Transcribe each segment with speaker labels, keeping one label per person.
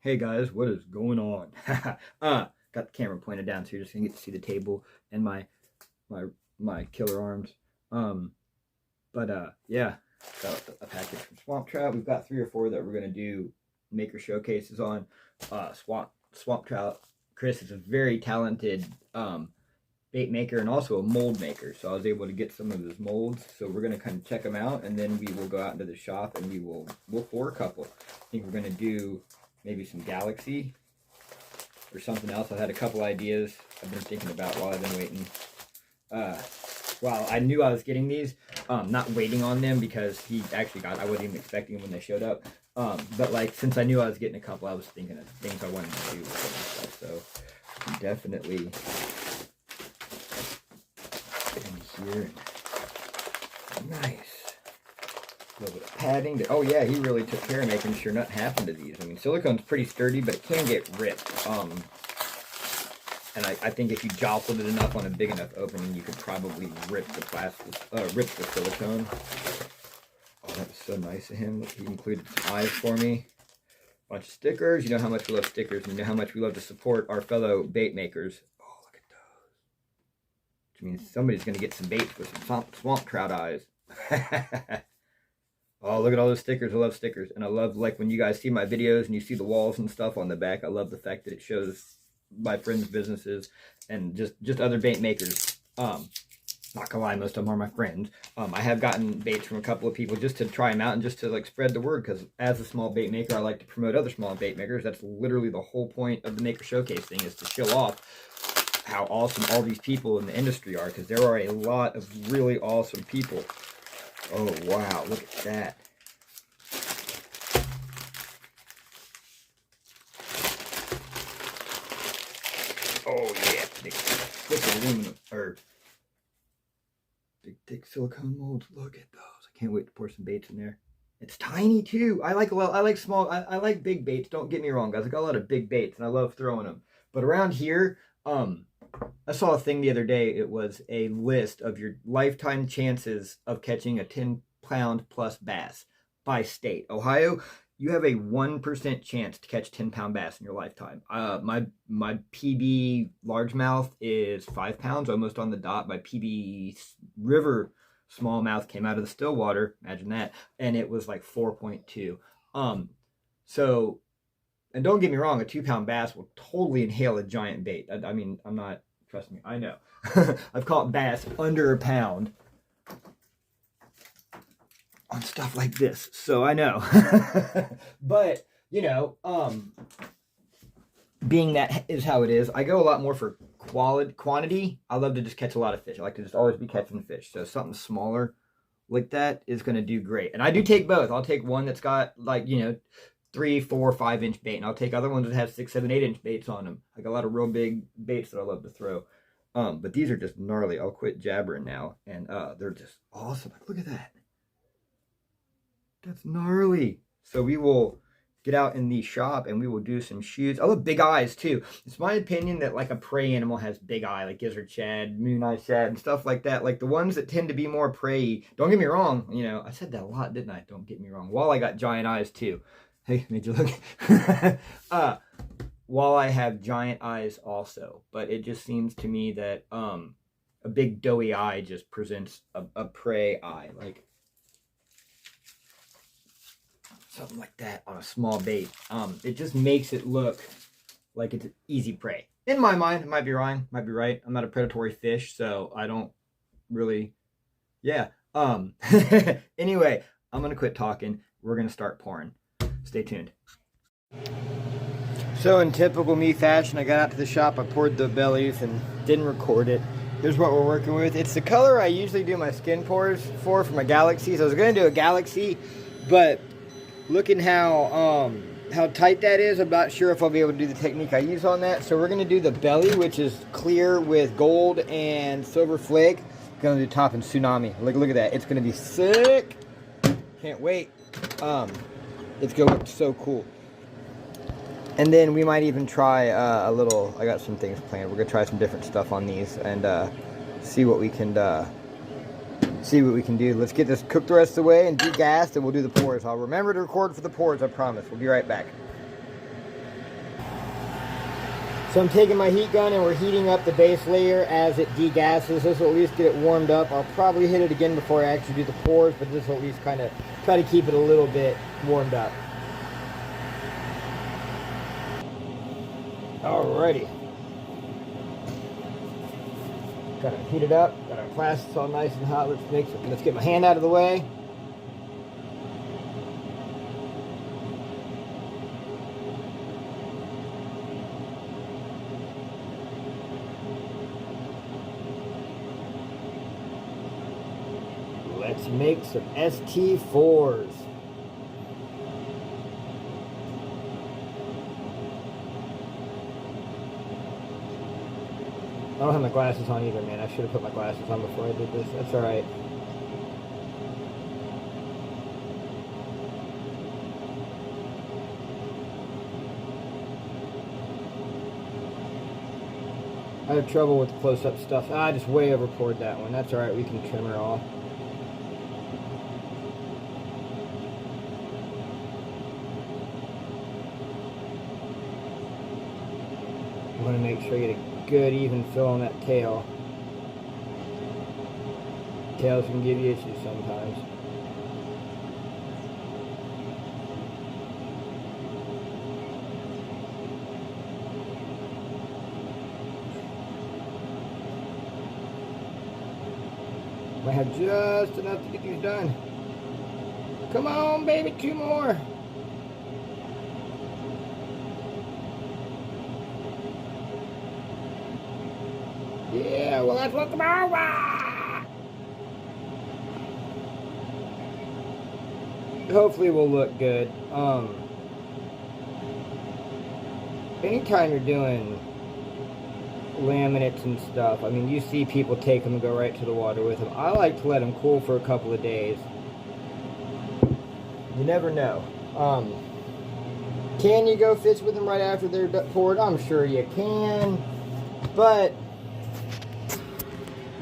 Speaker 1: Hey guys, what is going on? Got the camera pointed down so you're just gonna get to see the table and my my killer arms. Um, yeah, got a package from Swamp Trout. We've got 3 or 4 that we're gonna do maker showcases on. Swamp Trout. Chris is a very talented bait maker and also a mold maker. So I was able to get some of his molds. So we're gonna kind of check them out, and then we will go out into the shop and we'll pour a couple. I think we're gonna do maybe some Galaxy or something else. I've had a couple ideas I've been thinking about while I've been waiting. Well, I knew I was getting these, not waiting on them because he actually got, I wasn't even expecting them when they showed up. But like, since I knew I was getting a couple, I was thinking of things I wanted to do with them and stuff. So definitely in here. Nice. A little bit of padding. Oh yeah, he really took care of making sure nothing happened to these. I mean, silicone's pretty sturdy, but it can get ripped. And I think if you jostled it enough on a big enough opening, you could probably rip the plastic, rip the silicone. Oh, that was so nice of him. He included some eyes for me. Bunch of stickers. You know how much we love stickers, and you know how much we love to support our fellow bait makers. Oh, look at those. Which means somebody's going to get some baits with some swamp trout eyes. Oh, look at all those stickers. I love stickers. And I love, like, when you guys see my videos and you see the walls and stuff on the back, I love the fact that it shows my friends' businesses and just other bait makers. Not gonna lie, most of them are my friends. I have gotten baits from a couple of people just to try them out and just to, like, spread the word, because as a small bait maker, I like to promote other small bait makers. That's literally the whole point of the Maker Showcase thing, is to show off how awesome all these people in the industry are, because there are a lot of really awesome people. Oh, wow, look at that. Oh, yeah, big thick aluminum, or big thick silicone molds. Look at those. I can't wait to pour some baits in there. It's tiny, too. I like small, I like big baits. Don't get me wrong, guys. I got a lot of big baits, and I love throwing them. But around here, I saw a thing the other day. It was a list of your lifetime chances of catching a 10-pound plus bass by state. Ohio, you have a 1% chance to catch 10-pound bass in your lifetime. My PB largemouth is 5 pounds, almost on the dot. My PB river smallmouth came out of the Stillwater, imagine that, and it was like 4.2. So, and don't get me wrong, a 2-pound bass will totally inhale a giant bait. I mean, I'm not, trust me, I know. I've caught bass under a pound on stuff like this, so I know. But, you know, being that is how it is, I go a lot more for quantity. I love to just catch a lot of fish. I like to just always be catching fish. So something smaller like that is going to do great. And I do take both. I'll take one that's got, like, you know, 3, 4, 5-inch bait, and I'll take other ones that have 6, 7, 8-inch baits on them. I got a lot of real big baits that I love to throw. But these are just gnarly. I'll quit jabbering now, and they're just awesome. Look at that. That's gnarly. So we will get out in the shop and we will do some shoots. I love big eyes too. It's my opinion that, like, a prey animal has big eye, like gizzard shad, moon eye shad, and stuff like that. Like the ones that tend to be more prey. Don't get me wrong. You know, I said that a lot, didn't I? Don't get me wrong. Walleye got giant eyes too. Hey, made you look. Walleye have giant eyes also, but it just seems to me that a big doughy eye just presents a prey eye, like something like that on a small bait. It just makes it look like it's an easy prey. In my mind, I might be wrong, might be right. I'm not a predatory fish, so I don't really, yeah. Anyway, I'm gonna quit talking. We're gonna start pouring. Stay tuned. So in typical me fashion, I got out to the shop, I poured the bellies and didn't record it. Here's what we're working with. It's the color I usually do my skin pours for my Galaxies. I was gonna do a Galaxy, but looking how tight that is, I'm not sure if I'll be able to do the technique I use on that. So we're gonna do the belly, which is clear with gold and silver flake. Gonna do top and tsunami. Look at that. It's gonna be sick. Can't wait. It's gonna look so cool. And then we might even try a little, I got some things planned. We're gonna try some different stuff on these and see what we can do. Let's get this cooked the rest of the way and degassed, and we'll do the pours. I'll remember to record for the pours, I promise. We'll be right back. So I'm taking my heat gun and we're heating up the base layer as it degasses. This will at least get it warmed up. I'll probably hit it again before I actually do the pours, but this will at least kind of try to keep it a little bit warmed up. Alrighty. Got it heated up, got our glass all nice and hot. Let's get my hand out of the way. Let's make some ST4s. I don't have my glasses on either, man. I should have put my glasses on before I did this. That's alright. I have trouble with close-up stuff. I just way over poured that one. That's alright, we can trim her off. I'm going to make sure you get a good even fill on that tail. Tails can give you issues sometimes. I have just enough to get these done. Come on, baby, 2 more. Yeah, well, let's look them over. Hopefully we'll look good. Anytime you're doing laminates and stuff, I mean, you see people take them and go right to the water with them. I like to let them cool for a couple of days. You never know. Can you go fish with them right after they're poured? I'm sure you can, but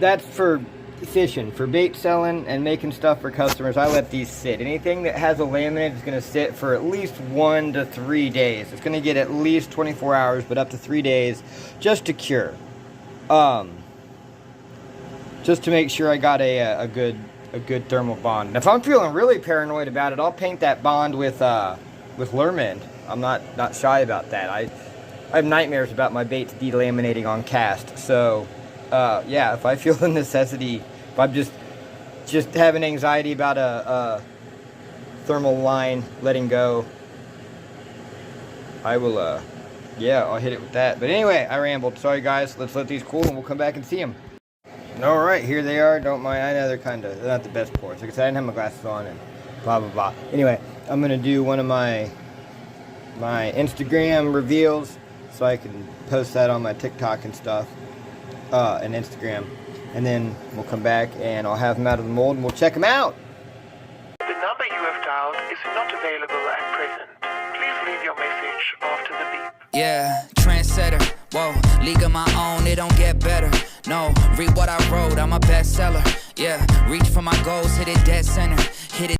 Speaker 1: that's for fishing. For bait selling and making stuff for customers, I let these sit. Anything that has a laminate is going to sit for at least 1 to 3 days. It's going to get at least 24 hours, but up to 3 days just to cure. Just to make sure I got a good thermal bond. And if I'm feeling really paranoid about it, I'll paint that bond with Lurmend. I'm not shy about that. I have nightmares about my baits delaminating on cast. So yeah, if I feel the necessity, if I'm just having anxiety about a thermal line letting go, I will yeah, I'll hit it with that. But anyway, I rambled. Sorry guys, let's let these cool and we'll come back and see them. Alright, here they are. Don't mind, I know they're not the best pours. Like I said, I didn't have my glasses on and blah blah blah. Anyway, I'm gonna do one of my Instagram reveals so I can post that on my TikTok and stuff. And Instagram, and then we'll come back and I'll have them out of the mold and we'll check them out.
Speaker 2: The number you have dialed is not available at present. Please leave your message after the beep.
Speaker 3: Yeah, trendsetter, whoa, league of my own, it don't get better. No, read what I wrote, I'm a bestseller. Yeah, reach for my goals, hit it dead center, hit it.